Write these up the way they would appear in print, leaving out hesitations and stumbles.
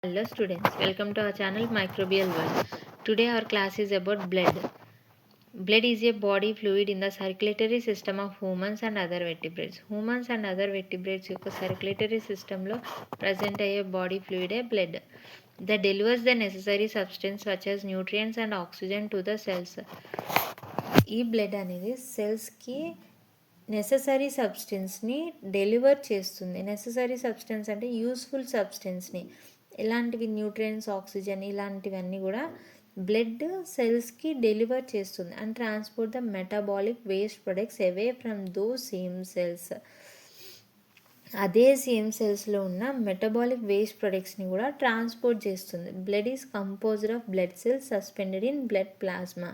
Hello students, welcome to our channel Microbial World. Today our class is about blood. Blood is a body fluid in the circulatory system of humans and other vertebrates. Humans and other vertebrates యొక్క circulatory systemలో present అయ్యే body fluid blood. That delivers the necessary substance such as nutrients and oxygen to the cells. ఈ blood అనేది సెల్స్కి necessary సబ్స్టెన్స్ని deliver చేస్తుంది. Necessary substance అంటే useful సబ్స్టెన్స్ని, ఇలాంటివి nutrients, oxygen ఇలాంటివన్నీ కూడా blood సెల్స్కి deliver చేస్తుంది and transport the metabolic waste products away from though same cells. అదే same సెల్స్లో ఉన్న మెటబాలిక్ వేస్ట్ ప్రొడక్ట్స్ని కూడా ట్రాన్స్పోర్ట్ చేస్తుంది. Blood is composed of blood cells suspended in blood plasma.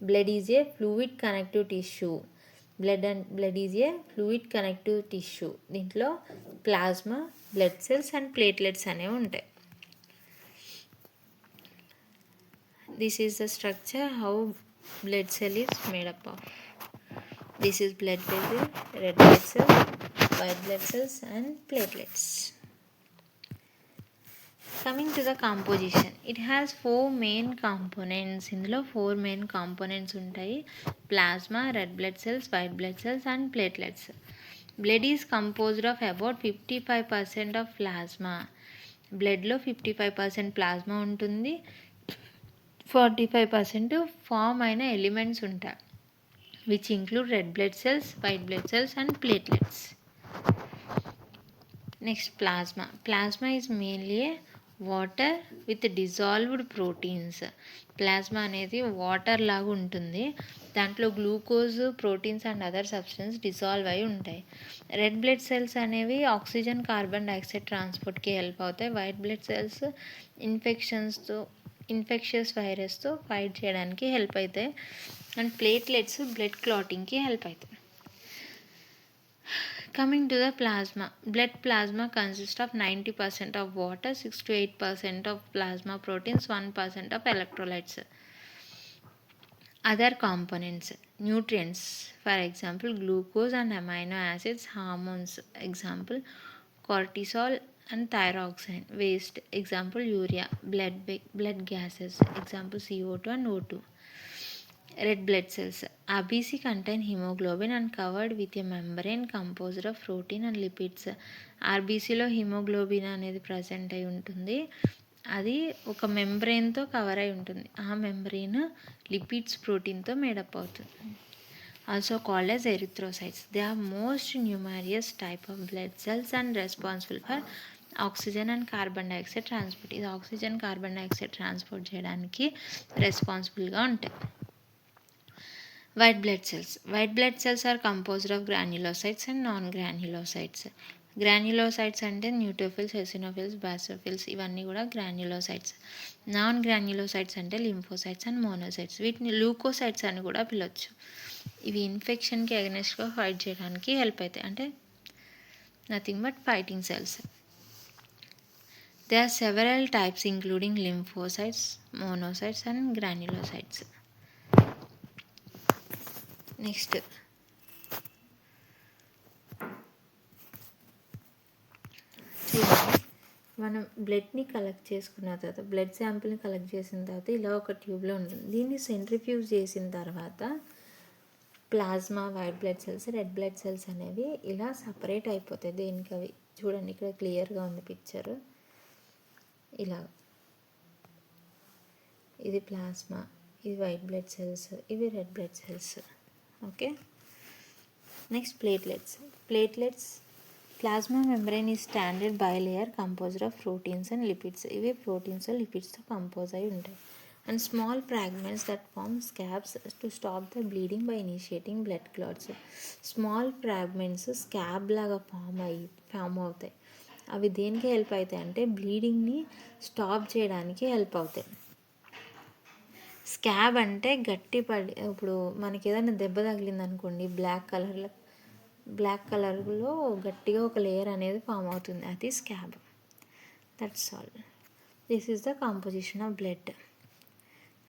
Blood is a fluid connective tissue. Blood is a fluid connective tissue. దీంట్లో plasma, blood cells and platelets అనేవి ఉంటాయి. This is the structure how blood cell is made up of. This is blood vessel, red blood cells, white blood cells and platelets. Coming to the composition, it has 4 main components. ఇందులో 4 main components ఉంటాయి: plasma, red blood cells, white blood cells and platelets. Blood is composed of about 55% of plasma. బ్లడ్లో 55% plasma ఉంటుంది, 45% form అయిన elements ఉంటాయి, which include red blood cells, white blood cells and platelets. Next, plasma. Plasma is mainly a water with dissolved proteins. Plasma అనేది water లాగా ఉంటుంది, దాంట్లో glucose, proteins and other substance dissolve అయి ఉంటాయి. Red blood cells అనేవి oxygen, carbon dioxide ట్రాన్స్పోర్ట్కి help అవుతాయి. White blood cells infectious వైరస్తో ఫైట్ చేయడానికి హెల్ప్ అవుతాయి. అండ్ ప్లేట్లెట్స్ బ్లడ్ క్లాటింగ్కి హెల్ప్ అవుతాయి. Coming to the plasma, blood plasma consists of 90% of water, 6 to 8% of plasma proteins, 1% of electrolytes. Other components, nutrients, for example glucose and amino acids, hormones, example cortisol and thyroxine, waste, example urea, blood gases, example CO2 and O2. Red blood cells, RBC contain hemoglobin and covered with a membrane composed of protein and lipids. ఆర్బీసీలో haemoglobin అనేది present అయి ఉంటుంది, అది ఒక మెంబ్రెయిన్తో cover అయి ఉంటుంది. ఆ మెంబ్రెయిన్ లిపిడ్స్, ప్రోటీన్తో మేడప్ అవుతుంది. Also called as erythrocytes. They are most numerous type of blood cells and responsible for oxygen and carbon dioxide transport. ఇది ఆక్సిజన్, కార్బన్ డైఆక్సైడ్ ట్రాన్స్పోర్ట్ చేయడానికి రెస్పాన్సిబుల్గా ఉంటాయి. White blood cells. White blood cells are composed of granulocytes and non-granulocytes. Granulocytes అంటే neutrophils, eosinophils, basophils ఇవన్నీ కూడా granulocytes. Non granulocytes అంటే lymphocytes and monocytes. వీటిని leucocytes అని కూడా పిలవచ్చు. ఇవి ఇన్ఫెక్షన్కి అగెనెస్ట్గా ఫైట్ చేయడానికి హెల్ప్ అవుతాయి, అంటే nothing but fighting cells. There are several types including lymphocytes, monocytes and granulocytes. Next మనం బ్లడ్ని కలెక్ట్ చేసుకున్న తర్వాత, బ్లడ్ శాంపిల్ని కలెక్ట్ చేసిన తర్వాత ఇలా ఒక ట్యూబ్లో ఉంటుంది. దీన్ని సెంట్రిఫ్యూజ్ చేసిన తర్వాత plasma, white blood cells, red blood cells అనేవి ఇలా సపరేట్ అయిపోతాయి. దేనికి అవి చూడండి, ఇక్కడ క్లియర్గా ఉంది పిక్చర్. ఇలా ఇది ప్లాస్మా, ఇది వైట్ బ్లడ్ సెల్స్, ఇవి red blood cells. Okay, next platelets. Plasma membrane ఈ standard bilayer composed of proteins and lipids. ఇవి ప్రోటీన్స్, లిపిడ్స్తో కంపోజ్ అయి ఉంటాయి. And small fragments that form scabs to stop the bleeding by initiating blood clots. Small fragments scab లాగా form అవుతాయి. అవి దేనికి help అవుతాయి అంటే బ్లీడింగ్ని స్టాప్ చేయడానికి హెల్ప్ అవుతాయి. స్కాబ్ అంటే ఇప్పుడు మనకి ఏదైనా దెబ్బ తగిలింది అనుకోండి, బ్లాక్ కలర్లో గట్టిగా ఒక లేయర్ అనేది ఫామ్ అవుతుంది, అది scab. That's all. This is the composition of blood.